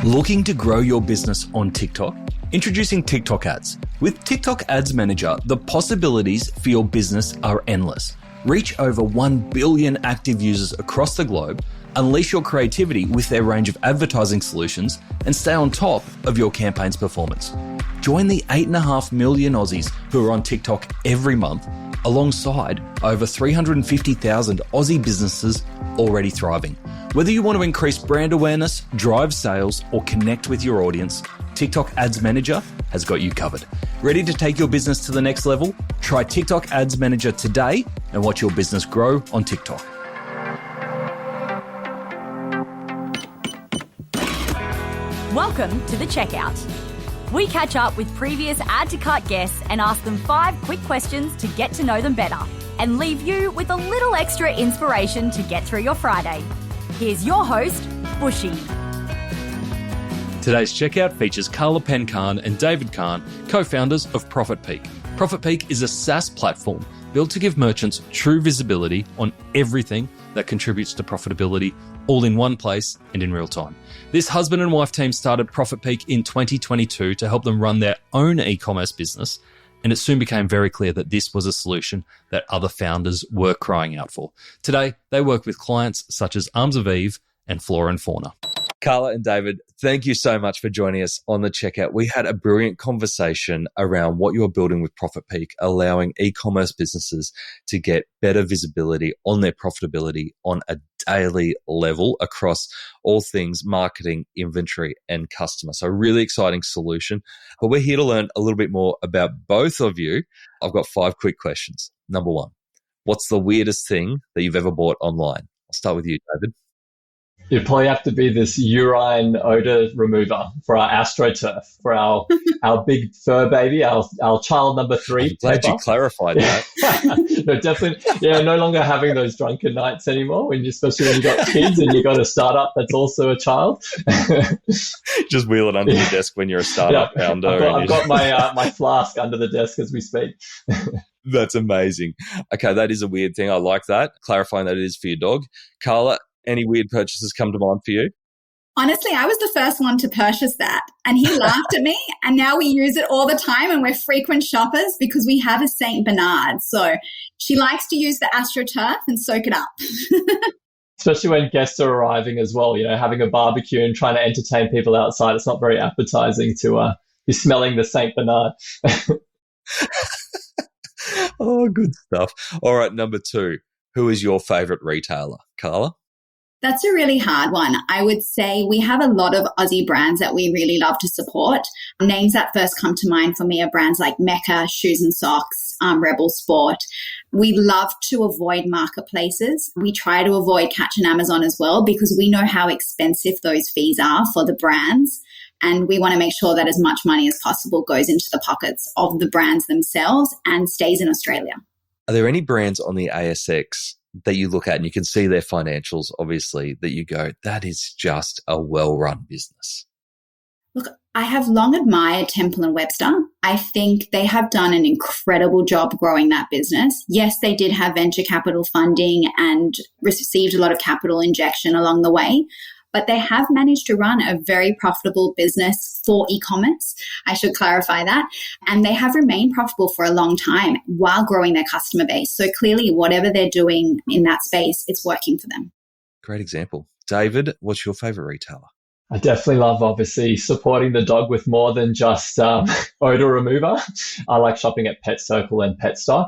Looking to grow your business on TikTok? Introducing TikTok ads. With TikTok Ads Manager, the possibilities for your business are endless. Reach over 1 billion active users across the globe, unleash your creativity with their range of advertising solutions, and stay on top of your campaign's performance. Join the 8.5 million Aussies who are on TikTok every month, alongside over 350,000 Aussie businesses already thriving. Whether you want to increase brand awareness, drive sales, or connect with your audience, TikTok Ads Manager has got you covered. Ready to take your business to the next level? Try TikTok Ads Manager today and watch your business grow on TikTok. Welcome to The Checkout. We catch up with previous Add to Cart guests and ask them 5 quick questions to get to know them better and leave you with a little extra inspiration to get through your Friday. Here's your host, Bushy. Today's checkout features Carla, Penn-Kahn and David Kahn, co-founders of ProfitPeak. ProfitPeak is a SaaS platform built to give merchants true visibility on everything that contributes to profitability, all in one place and in real time. This husband and wife team started ProfitPeak in 2022 to help them run their own e-commerce business, and it soon became very clear that this was a solution that other founders were crying out for. Today, they work with clients such as Arms of Eve and Flora & Fauna. Carla and David, thank you so much for joining us on The Checkout. We had a brilliant conversation around what you're building with ProfitPeak, allowing e-commerce businesses to get better visibility on their profitability on a daily level across all things marketing, inventory, and customer. So really exciting solution. But we're here to learn a little bit more about both of you. I've got 5 quick questions. Number 1, what's the weirdest thing that you've ever bought online? I'll start with you, David. It'd probably have to be this urine odor remover for our AstroTurf, for our big fur baby, our child number 3. I'm glad you clarified that. No, definitely. Yeah, no longer having those drunken nights anymore, especially when you've got kids and you've got a startup that's also a child. Just wheel it under the desk when you're a startup founder. I've got my flask under the desk as we speak. That's amazing. Okay, that is a weird thing. I like that. Clarifying that it is for your dog. Carla, any weird purchases come to mind for you? Honestly, I was the first one to purchase that, and he laughed at me, and now we use it all the time, and we're frequent shoppers because we have a St. Bernard. So she likes to use the AstroTurf and soak it up. Especially when guests are arriving as well, having a barbecue and trying to entertain people outside. It's not very appetizing to be smelling the St. Bernard. Oh, good stuff. All right, number 2. Who is your favorite retailer? Carla? That's a really hard one. I would say we have a lot of Aussie brands that we really love to support. Names that first come to mind for me are brands like Mecca, Shoes and Socks, Rebel Sport. We love to avoid marketplaces. We try to avoid catching Amazon as well because we know how expensive those fees are for the brands. And we want to make sure that as much money as possible goes into the pockets of the brands themselves and stays in Australia. Are there any brands on the ASX that you look at and you can see their financials, obviously, that you go, that is just a well-run business? Look, I have long admired Temple & Webster. I think they have done an incredible job growing that business. Yes, they did have venture capital funding and received a lot of capital injection along the way, but they have managed to run a very profitable business for e-commerce. I should clarify that. And they have remained profitable for a long time while growing their customer base. So clearly, whatever they're doing in that space, it's working for them. Great example. David, what's your favorite retailer? I definitely love, obviously, supporting the dog with more than just odor remover. I like shopping at Pet Circle and Petstock.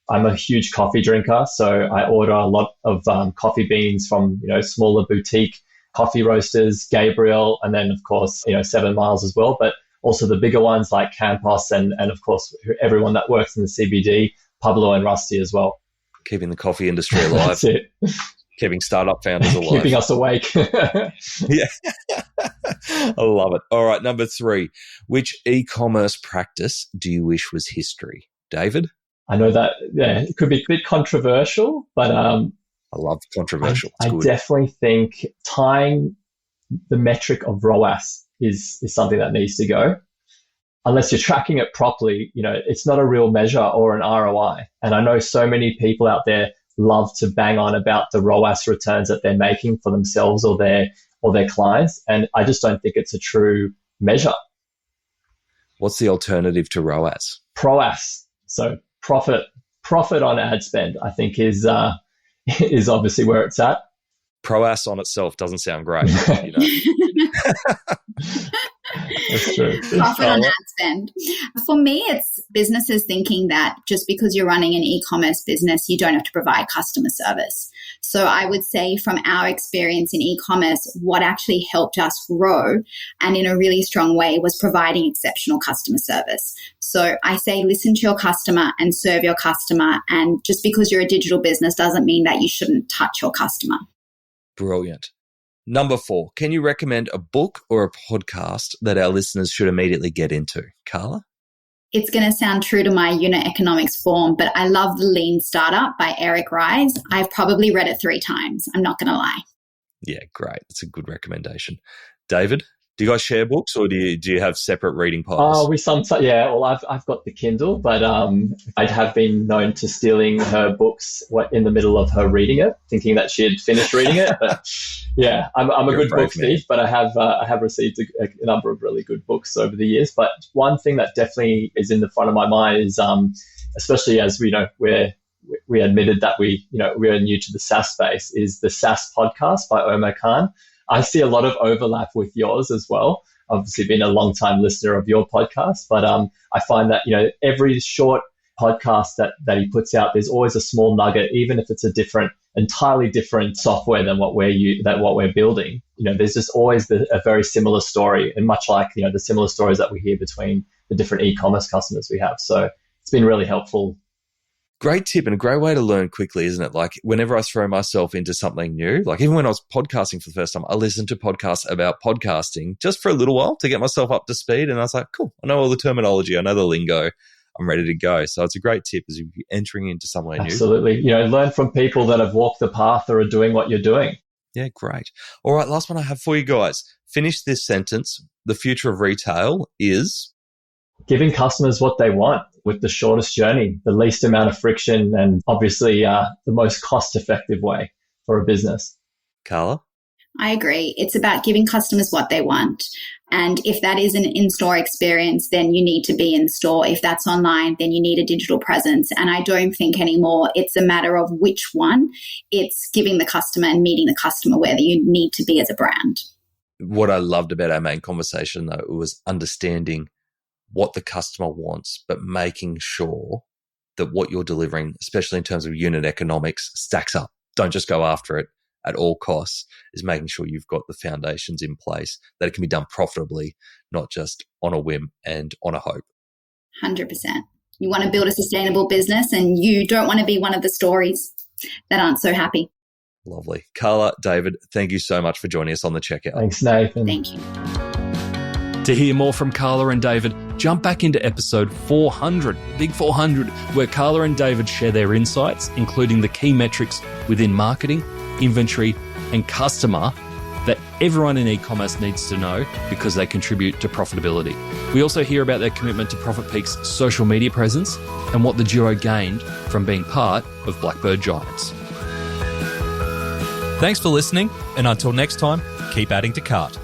I'm a huge coffee drinker, so I order a lot of coffee beans from smaller boutique coffee roasters, Gabriel, and then, of course, 7 Miles as well, but also the bigger ones like Campos and of course, everyone that works in the CBD, Pablo and Rusty as well. Keeping the coffee industry alive. That's it. Keeping startup founders alive. Keeping us awake. Yeah. I love it. All right, number 3. Which e-commerce practice do you wish was history? David? I know that, it could be a bit controversial, but I love controversial. I definitely think tying the metric of ROAS is something that needs to go. Unless you're tracking it properly, it's not a real measure or an ROI. And I know so many people out there love to bang on about the ROAS returns that they're making for themselves or or their clients. And I just don't think it's a true measure. What's the alternative to ROAS? PROAS. So profit on ad spend, I think is obviously where it's at. PROAS on itself doesn't sound great. You know? That's true. Profit on ad spend. For me, it's businesses thinking that just because you're running an e-commerce business, you don't have to provide customer service. So I would say from our experience in e-commerce, what actually helped us grow and in a really strong way was providing exceptional customer service. So I say listen to your customer and serve your customer. And just because you're a digital business doesn't mean that you shouldn't touch your customer. Brilliant. Number 4, can you recommend a book or a podcast that our listeners should immediately get into? Carla? It's going to sound true to my unit economics form, but I love The Lean Startup by Eric Ries. I've probably read it 3 times. I'm not going to lie. Yeah, great. That's a good recommendation. David, do you guys share books or do you have separate reading piles? We sometimes, yeah. Well, I've got the Kindle, but I have been known to stealing her books in the middle of her reading it, thinking that she had finished reading it. But yeah, I'm a good book thief, but I have received a number of really good books over the years. But one thing that definitely is in the front of my mind is, especially as we know we admitted that we are new to the SaaS space, is the SaaS podcast by Penn-Kahn. I see a lot of overlap with yours as well. Obviously been a long time listener of your podcast, but I find that, every short podcast that he puts out, there's always a small nugget, even if it's entirely different software than what we're building. There's just always a very similar story, and much like, the similar stories that we hear between the different e-commerce customers we have. So it's been really helpful. Great tip and a great way to learn quickly, isn't it? Like whenever I throw myself into something new, like even when I was podcasting for the first time, I listened to podcasts about podcasting just for a little while to get myself up to speed. And I was like, cool, I know all the terminology, I know the lingo, I'm ready to go. So it's a great tip as you're entering into somewhere new. Absolutely. Learn from people that have walked the path or are doing what you're doing. Yeah, great. All right, last one I have for you guys. Finish this sentence. The future of retail is giving customers what they want with the shortest journey, the least amount of friction, and obviously the most cost-effective way for a business. Carla? I agree. It's about giving customers what they want. And if that is an in-store experience, then you need to be in store. If that's online, then you need a digital presence. And I don't think anymore it's a matter of which one. It's giving the customer and meeting the customer where you need to be as a brand. What I loved about our main conversation, though, was understanding what the customer wants, but making sure that what you're delivering, especially in terms of unit economics, stacks up. Don't just go after it at all costs, is making sure you've got the foundations in place, that it can be done profitably, not just on a whim and on a hope. 100%. You want to build a sustainable business and you don't want to be one of the stories that aren't so happy. Lovely. Carla, David, thank you so much for joining us on The Checkout. Thanks, Nathan. Thank you. To hear more from Carla and David, jump back into episode 400, Big 400, where Carla and David share their insights, including the key metrics within marketing, inventory, and customer that everyone in e-commerce needs to know because they contribute to profitability. We also hear about their commitment to ProfitPeak's social media presence and what the duo gained from being part of Blackbird Giants. Thanks for listening, and until next time, keep adding to cart.